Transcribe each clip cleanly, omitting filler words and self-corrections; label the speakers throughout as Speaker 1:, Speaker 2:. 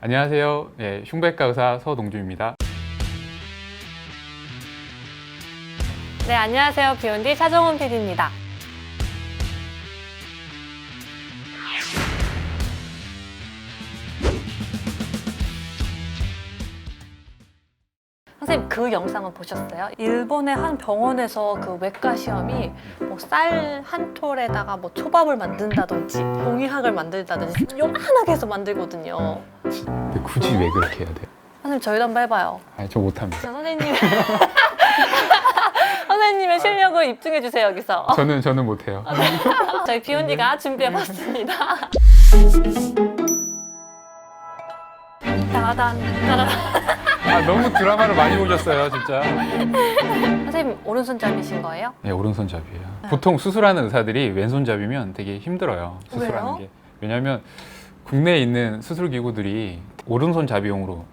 Speaker 1: 안녕하세요. 네, 흉부외과 의사 서동주입니다.
Speaker 2: 네, 안녕하세요. 비욘디 차정훈 PD입니다. 선생님, 그 영상은 보셨어요? 일본의 한 병원에서 그 외과 시험이 뭐 쌀 한 톨에다가 뭐 초밥을 만든다든지 동의학을 만들다든지 요만하게 해서 만들거든요.
Speaker 1: 근데 굳이 왜 그렇게 해야 돼요?
Speaker 2: 선생님, 저희도 한번 해봐요.
Speaker 1: 아니, 저 못합니다.
Speaker 2: 선생님. 선생님의 실력을 입증해 주세요, 여기서.
Speaker 1: 저는 못해요.
Speaker 2: 저희 비욘디가 준비해봤습니다. 따단, 따단.
Speaker 1: 아, 너무 드라마를 많이 보셨어요, 진짜.
Speaker 2: 선생님, 오른손잡이신 거예요?
Speaker 1: 네, 오른손잡이에요. 보통 수술하는 의사들이 왼손잡이면 되게 힘들어요. 수술하는
Speaker 2: 왜요?
Speaker 1: 게. 왜냐하면 국내에 있는 수술 기구들이 오른손잡이용으로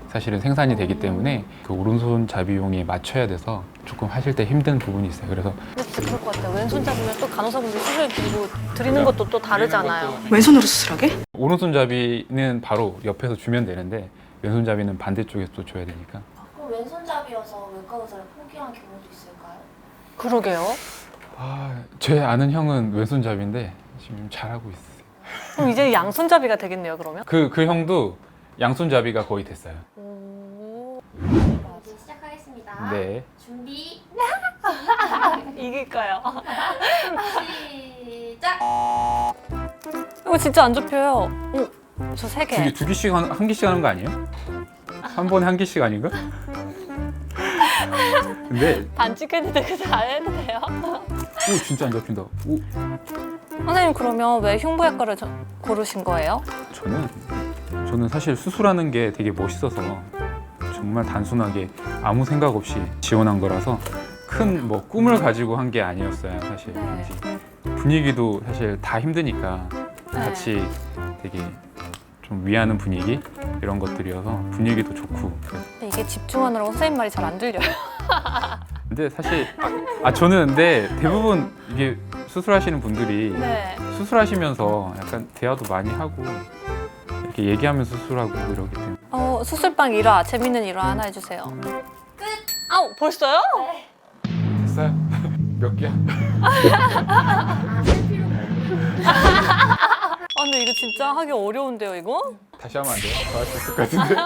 Speaker 1: 사실은 생산이 되기 때문에 그 오른손잡이용에 맞춰야 돼서 조금 하실 때 힘든 부분이 있어요. 그래서
Speaker 2: 근데 진짜 그럴 것 같아요. 왼손잡이면 또 간호사분들 수술 드리고 드리는 것도 또 다르잖아요.
Speaker 3: 왼손으로 수술하게?
Speaker 1: 오른손잡이는 바로 옆에서 주면 되는데 왼손잡이는 반대쪽에서 또 줘야 되니까.
Speaker 4: 그럼 왼손잡이여서 외과 의사를 포기한 경우도 있을까요?
Speaker 2: 그러게요.
Speaker 1: 제 아는 형은 왼손잡이인데 지금 잘하고 있어요.
Speaker 2: 그럼 이제 양손잡이가 되겠네요, 그러면?
Speaker 1: 그 형도 양손잡이가 거의 됐어요.
Speaker 2: 오...
Speaker 4: 이제 시작하겠습니다.
Speaker 1: 네.
Speaker 4: 준비
Speaker 2: 이길까요?
Speaker 4: 시작!
Speaker 2: 이거 진짜 안 접혀요. 저 세 개.
Speaker 1: 두 개씩 한 개씩 하는 거 아니에요? 한 번에 한 개씩 아닌가? 근데
Speaker 2: 반칙했는데 그 잘 해도 돼요?
Speaker 1: 오 진짜 안 잡힌다. 오
Speaker 2: 선생님, 그러면 왜 흉부외과를 고르신 거예요?
Speaker 1: 저는 사실 수술하는 게 되게 멋있어서 정말 단순하게 아무 생각 없이 지원한 거라서 큰 뭐 꿈을 가지고 한 게 아니었어요, 사실.
Speaker 2: 네.
Speaker 1: 분위기도 사실 다 힘드니까 같이 되게 좀 위하는 분위기 이런 것들이어서 분위기도 좋고 그래서.
Speaker 2: 근데 이게 집중하느라고 선생님 말이 잘 안 들려요.
Speaker 1: 근데 사실 저는 근데 대부분 이게 수술하시는 분들이
Speaker 2: 네.
Speaker 1: 수술하시면서 약간 대화도 많이 하고 이렇게 얘기하면서 수술하고 이러기 때문에
Speaker 2: 수술방 일화, 재밌는 일화 하나 해주세요. 끝! 아우, 벌써요?
Speaker 1: 됐어요? 몇 개야?
Speaker 2: 근데 이거 진짜 하기 어려운데요, 이거?
Speaker 1: 다시 하면 안 돼요? 더 할 수 있을 것 같은데.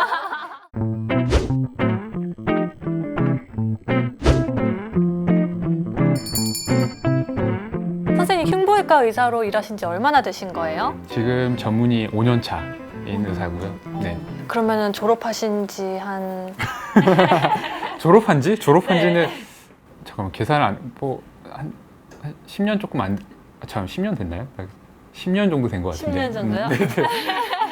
Speaker 2: 선생님, 흉부외과 의사로 일하신 지 얼마나 되신 거예요?
Speaker 1: 지금 전문의 5년 차에 있는 의사고요. 네.
Speaker 2: 그러면은 졸업하신 지 한...
Speaker 1: 졸업한 지는
Speaker 2: 네.
Speaker 1: 잠깐만 계산 한 10년 조금 잠깐 10년 됐나요? 10년 정도 된 것 같은데.
Speaker 2: 10년 정도요?
Speaker 1: 네.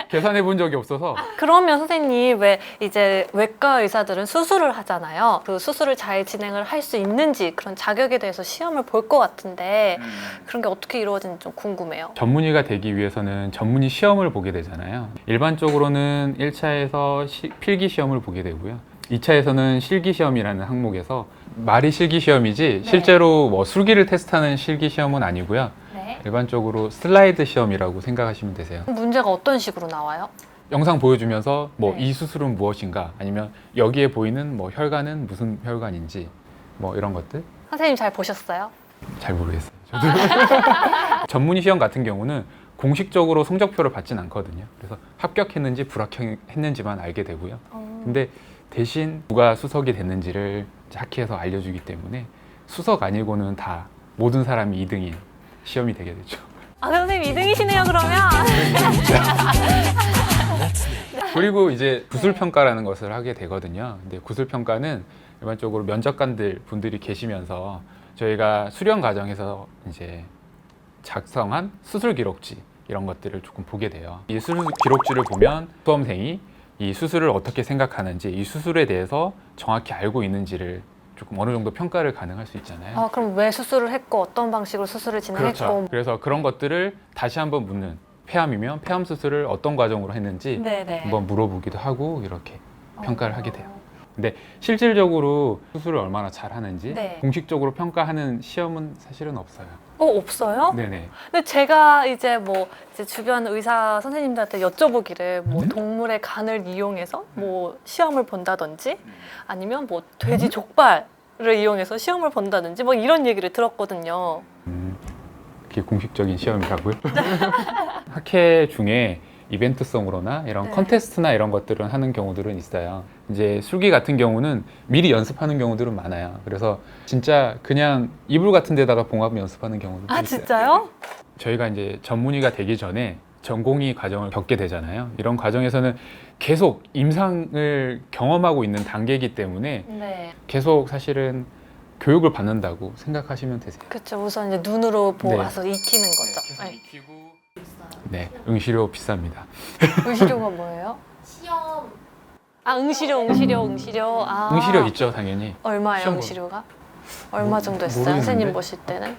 Speaker 1: 계산해 본 적이 없어서.
Speaker 2: 그러면 선생님, 왜 이제 외과 의사들은 수술을 하잖아요. 그 수술을 잘 진행을 할 수 있는지 그런 자격에 대해서 시험을 볼 것 같은데 그런 게 어떻게 이루어지는지 좀 궁금해요.
Speaker 1: 전문의가 되기 위해서는 전문의 시험을 보게 되잖아요. 일반적으로는 1차에서 필기 시험을 보게 되고요. 2차에서는 실기 시험이라는 항목에서 말이 실기 시험이지 실제로 뭐 술기를 테스트하는 실기 시험은 아니고요.
Speaker 2: 네.
Speaker 1: 일반적으로 슬라이드 시험이라고 생각하시면 되세요.
Speaker 2: 문제가 어떤 식으로 나와요?
Speaker 1: 영상 보여주면서 뭐
Speaker 2: 네.
Speaker 1: 이 수술은 무엇인가 아니면 여기에 보이는 뭐 혈관은 무슨 혈관인지 뭐 이런 것들
Speaker 2: 선생님 잘 보셨어요?
Speaker 1: 잘 모르겠어요. 저도. 전문의 시험 같은 경우는 공식적으로 성적표를 받진 않거든요. 그래서 합격했는지 불합격했는지만 알게 되고요. 근데 대신 누가 수석이 됐는지를 하키에서 알려주기 때문에 수석 아니고는 다 모든 사람이 2등인 시험이 되게 되죠.
Speaker 2: 선생님 2등이시네요, 그러면.
Speaker 1: 그리고 이제 구술평가라는 것을 하게 되거든요. 근데 구술평가는 일반적으로 면접관들 분들이 계시면서 저희가 수련 과정에서 이제 작성한 수술 기록지 이런 것들을 조금 보게 돼요. 이 수술 기록지를 보면 수험생이 이 수술을 어떻게 생각하는지 이 수술에 대해서 정확히 알고 있는지를 조금 어느 정도 평가를 가능할 수 있잖아요.
Speaker 2: 그럼 왜 수술을 했고 어떤 방식으로 수술을 진행했고.
Speaker 1: 그렇죠. 그래서 그런 것들을 다시 한번 묻는, 폐암이면 폐암 수술을 어떤 과정으로 했는지
Speaker 2: 네네.
Speaker 1: 한번 물어보기도 하고 이렇게 평가를 하게 돼요. 근데 실질적으로 수술을 얼마나 잘하는지
Speaker 2: 네.
Speaker 1: 공식적으로 평가하는 시험은 사실은 없어요.
Speaker 2: 없어요?
Speaker 1: 네네.
Speaker 2: 근데 제가 이제 뭐 이제 주변 의사 선생님들한테 여쭤보기를 뭐
Speaker 1: 네?
Speaker 2: 동물의 간을 이용해서 뭐 시험을 본다든지 아니면 뭐 돼지 족발을 이용해서 시험을 본다든지 뭐 이런 얘기를 들었거든요.
Speaker 1: 그게 공식적인 시험이라고요? 학회 중에 이벤트성으로나 이런
Speaker 2: 네.
Speaker 1: 컨테스트나 이런 것들은 하는 경우들은 있어요. 이제 술기 같은 경우는 미리 연습하는 경우들은 많아요. 그래서 진짜 그냥 이불 같은 데다가 봉합 연습하는 경우도
Speaker 2: 아
Speaker 1: 있어요.
Speaker 2: 진짜요?
Speaker 1: 저희가 이제 전문의가 되기 전에 전공의 과정을 겪게 되잖아요. 이런 과정에서는 계속 임상을 경험하고 있는 단계이기 때문에
Speaker 2: 네.
Speaker 1: 계속 사실은 교육을 받는다고 생각하시면 되세요.
Speaker 2: 그렇죠. 우선 이제 눈으로
Speaker 1: 네.
Speaker 2: 보아서 익히는 거죠.
Speaker 1: 계속
Speaker 2: 네.
Speaker 1: 익히고.
Speaker 4: 있어요.
Speaker 1: 네, 응시료 비쌉니다.
Speaker 2: 응시료가 뭐예요?
Speaker 4: 시험
Speaker 2: 아 응시료. 아
Speaker 1: 응시료 있죠, 당연히.
Speaker 2: 얼마예요
Speaker 1: 시험
Speaker 2: 응시료가? 얼마 정도 했어요?
Speaker 1: 모르겠는데?
Speaker 2: 선생님 보실 때는?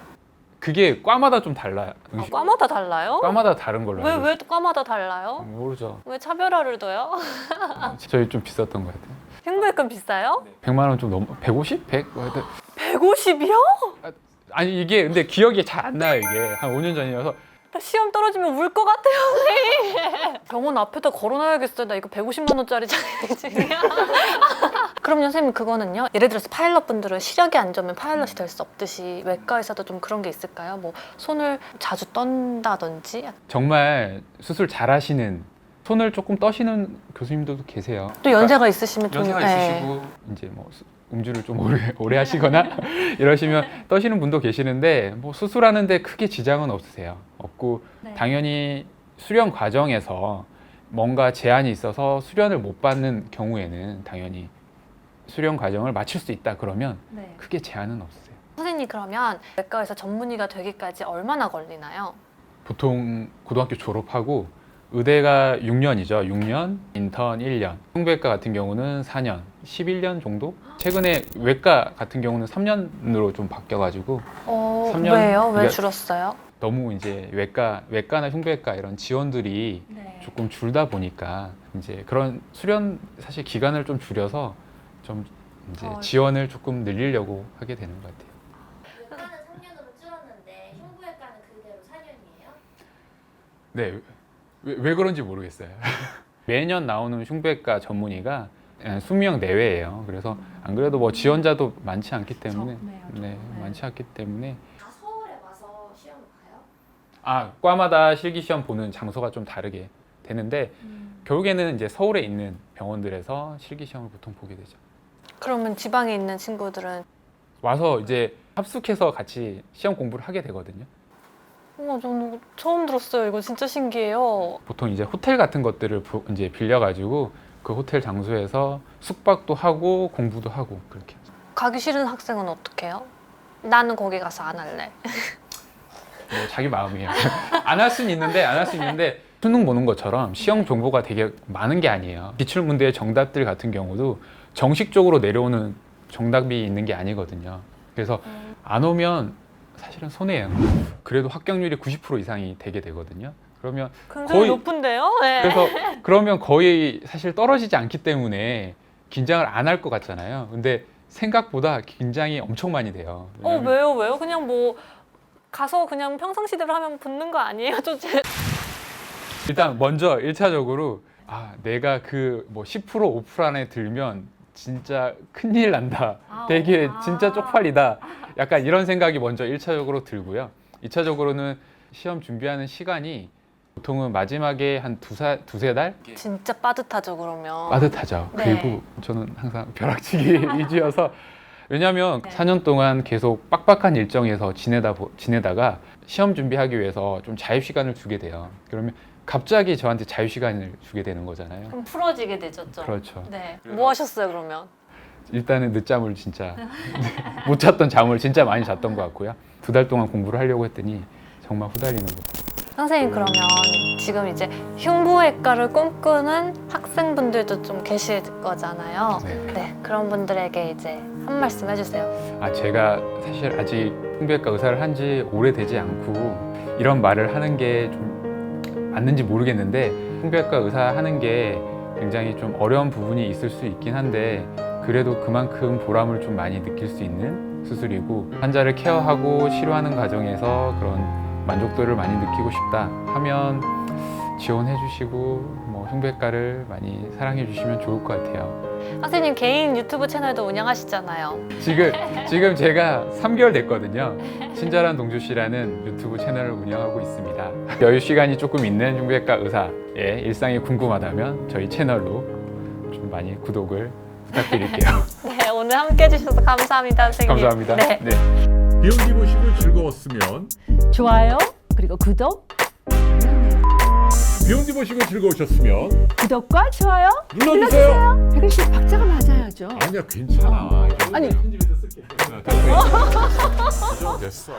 Speaker 1: 그게 과마다 좀 달라요.
Speaker 2: 아, 과마다 달라요?
Speaker 1: 과마다 다른 걸로 알고
Speaker 2: 왜 과마다 달라요?
Speaker 1: 있어요. 모르죠.
Speaker 2: 왜 차별화를 둬요?
Speaker 1: 저희 좀 비쌌던 것 같아요.
Speaker 2: 흉부외과 비싸요?
Speaker 1: 100만 원 좀 넘어. 150? 100?
Speaker 2: 150이요?
Speaker 1: 아니 이게 근데 기억이 잘 안 나요. 이게 한 5년 전이어서.
Speaker 2: 나 시험 떨어지면 울 것 같아요, 선생님. 병원 앞에다 걸어놔야겠어요. 나 이거 150만 원짜리잖아요, 지금. 그럼요, 선생님 그거는요. 예를 들어서 파일럿 분들은 시력이 안 좋으면 파일럿이 될 수 없듯이 외과에서도 좀 그런 게 있을까요? 뭐 손을 자주 떤다든지.
Speaker 1: 정말 수술 잘하시는 손을 조금 떠시는 교수님들도 계세요.
Speaker 2: 또 연세가 있으시면 좀
Speaker 1: 연세가
Speaker 2: 네.
Speaker 1: 있으시고 이제 뭐 음주를 좀 오래 하시거나 이러시면 떠시는 분도 계시는데 뭐 수술하는데 크게 지장은 없으세요. 없고
Speaker 2: 네.
Speaker 1: 당연히 수련 과정에서 뭔가 제한이 있어서 수련을 못 받는 경우에는 당연히 수련 과정을 마칠 수 있다 그러면
Speaker 2: 네.
Speaker 1: 크게 제한은 없으세요.
Speaker 2: 선생님 그러면 외과에서 전문의가 되기까지 얼마나 걸리나요?
Speaker 1: 보통 고등학교 졸업하고 의대가 6년이죠. 6년, 인턴 1년. 흉부외과 같은 경우는 4년, 11년 정도? 최근에 외과 같은 경우는 3년으로 좀 바뀌어가지고 3년?
Speaker 2: 왜요? 왜
Speaker 1: 그러니까
Speaker 2: 줄었어요?
Speaker 1: 너무 이제 외과나 흉부외과 이런 지원들이
Speaker 2: 네.
Speaker 1: 조금 줄다 보니까 이제 그런 수련 사실 기간을 좀 줄여서 좀 이제 지원을 조금 늘리려고 하게 되는 것 같아요.
Speaker 4: 외과는 3년으로 줄었는데 흉부외과는 그대로 4년이에요?
Speaker 1: 네, 왜 그런지 모르겠어요. 매년 나오는 흉부외과 전문의가 수명 내외예요. 그래서 안 그래도 뭐 지원자도 많지 않기 때문에 네, 많지 않기 때문에
Speaker 4: 다 서울에 와서 시험을 봐요?
Speaker 1: 과마다 실기시험 보는 장소가 좀 다르게 되는데 결국에는 이제 서울에 있는 병원들에서 실기시험을 보통 보게 되죠.
Speaker 2: 그러면 지방에 있는 친구들은
Speaker 1: 와서 이제 합숙해서 같이 시험 공부를 하게 되거든요.
Speaker 2: 저는 처음 들었어요. 이거 진짜 신기해요.
Speaker 1: 보통 이제 호텔 같은 것들을 이제 빌려가지고 그 호텔 장소에서 숙박도 하고 공부도 하고 그렇게.
Speaker 2: 가기 싫은 학생은 어떻게 해요? 나는 거기 가서 안 할래.
Speaker 1: 뭐 자기 마음이에요. 안 할 수는 있는데 수능 보는 것처럼 시험 정보가 되게 많은 게 아니에요. 기출문제의 정답들 같은 경우도 정식적으로 내려오는 정답이 있는 게 아니거든요. 그래서 안 오면 사실은 손해예요. 그래도 합격률이 90% 이상이 되게 되거든요. 그러면
Speaker 2: 굉장히 높은데요? 네.
Speaker 1: 그래서 그러면 거의 사실 떨어지지 않기 때문에 긴장을 안 할 것 같잖아요. 근데 생각보다 긴장이 엄청 많이 돼요.
Speaker 2: 왜요? 그냥 뭐 가서 그냥 평상시대로 하면 붙는 거 아니에요?
Speaker 1: 일단 먼저 1차적으로 내가 그 뭐 10% 5% 안에 들면 진짜 큰일 난다. 되게 진짜 쪽팔리다. 약간 이런 생각이 먼저 1차적으로 들고요. 2차적으로는 시험 준비하는 시간이 보통은 마지막에 한 두세 달?
Speaker 2: 진짜 빠듯하죠, 그러면.
Speaker 1: 빠듯하죠.
Speaker 2: 네.
Speaker 1: 그리고 저는 항상 벼락치기 위주여서 왜냐하면
Speaker 2: 네.
Speaker 1: 4년 동안 계속 빡빡한 일정에서 지내다가 시험 준비하기 위해서 좀 자유 시간을 주게 돼요. 그러면 갑자기 저한테 자유 시간을 주게 되는 거잖아요.
Speaker 2: 그럼 풀어지게 되죠, 좀.
Speaker 1: 그렇죠.
Speaker 2: 네. 뭐 하셨어요, 그러면?
Speaker 1: 일단은 늦잠을 진짜 못 잤던 잠을 진짜 많이 잤던 것 같고요. 2달 동안 공부를 하려고 했더니 정말 후달리는 거.
Speaker 2: 선생님 그러면 지금 이제 흉부외과를 꿈꾸는 학생분들도 좀 계실 거잖아요.
Speaker 1: 네.
Speaker 2: 그런 분들에게 이제 한 말씀 해주세요.
Speaker 1: 제가 사실 아직 흉부외과 의사를 한 지 오래되지 않고 이런 말을 하는 게 좀 맞는지 모르겠는데 흉부외과 의사 하는 게 굉장히 좀 어려운 부분이 있을 수 있긴 한데 그래도 그만큼 보람을 좀 많이 느낄 수 있는 수술이고 환자를 케어하고 치료하는 과정에서 그런 만족도를 많이 느끼고 싶다 하면 지원해 주시고 뭐 흉부외과를 많이 사랑해 주시면 좋을 것 같아요.
Speaker 2: 선생님 개인 유튜브 채널도 운영하시잖아요.
Speaker 1: 지금 제가 3개월 됐거든요. 친절한 동주씨라는 유튜브 채널을 운영하고 있습니다. 여유 시간이 조금 있는 흉부외과 의사의 일상이 궁금하다면 저희 채널로 좀 많이 구독을 부탁드릴게요.
Speaker 2: 네, 오늘 함께 해주셔서 감사합니다, 선생님.
Speaker 1: 감사합니다.
Speaker 2: 네.
Speaker 3: 비욘디 보시고 즐거웠으면
Speaker 5: 좋아요, 그리고 구독,
Speaker 3: 비욘디 보시고 즐거우셨으면
Speaker 5: 구독과 좋아요
Speaker 3: 눌러주세요.
Speaker 5: 백은 씨 박자가 맞아야죠.
Speaker 3: 아니야 괜찮아.
Speaker 5: 아니.
Speaker 3: 편집해서 쓸게. 됐어.